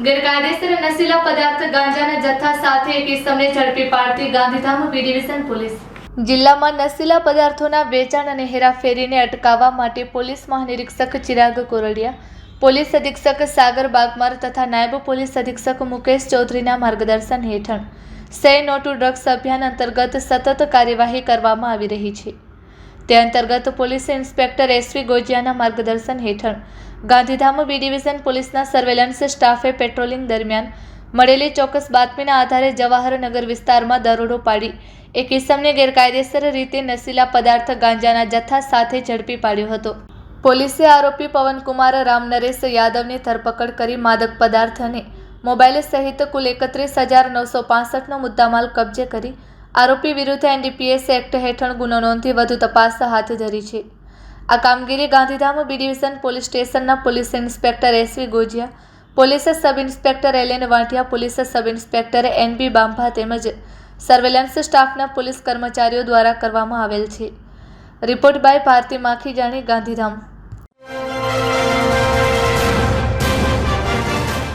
ગેરકાયદેસર નશીલા પદાર્થ ગાંજાના જથ્થા સાથે એક ઇસમને ઝડપી પાડતી ગાંધીધામ બી ડિવિઝન પોલીસ. જિલ્લામાં નશીલા પદાર્થોના વેચાણ અને હેરાફેરીને અટકાવવા માટે પોલીસ મહાનિરીક્ષક ચિરાગ કોરડિયા, પોલીસ અધિક્ષક સાગર બાગમાર તથા નાયબ પોલીસ અધિક્ષક મુકેશ ચૌધરીના માર્ગદર્શન હેઠળ સે નો ટુ ડ્રગ્સ અભિયાન અંતર્ગત સતત કાર્યવાહી કરવામાં આવી રહી છે. તે અંતર્ગત પોલીસ ઇન્સ્પેક્ટર એસવી ગોજિયાના માર્ગદર્શન હેઠળ ગાંધીધામ બી ડિવિઝન પોલીસના સર્વેલન્સ સ્ટાફે પેટ્રોલિંગ દરમિયાન મળેલી ચોક્કસ બાતમીના આધારે જવાહરનગર વિસ્તારમાં દરોડો પાડી એક ઇસમને ગેરકાયદેસર રીતે નશીલા પદાર્થ ગાંજાના જથ્થા સાથે ઝડપી પાડ્યો હતો. પોલીસે આરોપી પવનકુમાર રામનરેશ યાદવની ધરપકડ કરી માદક પદાર્થ અને મોબાઈલ સહિત કુલ 31,965નો મુદ્દામાલ કબજે કરી આરોપી વિરુદ્ધ NDPS એક્ટ હેઠળ ગુનો નોંધી વધુ તપાસ હાથ ધરી છે. આ કામગીરી ગાંધીધામ બી ડિવિઝન પોલીસ સ્ટેશનના police inspector SV Gojiya, police sub inspector LN Vantiya, police sub inspector NB Bambha તેમજ સર્વેલન્સ સ્ટાફના પોલીસ કર્મચારીઓ દ્વારા કરવામાં આવેલ છે. Report by Bharati Makhijani, Gandhidham.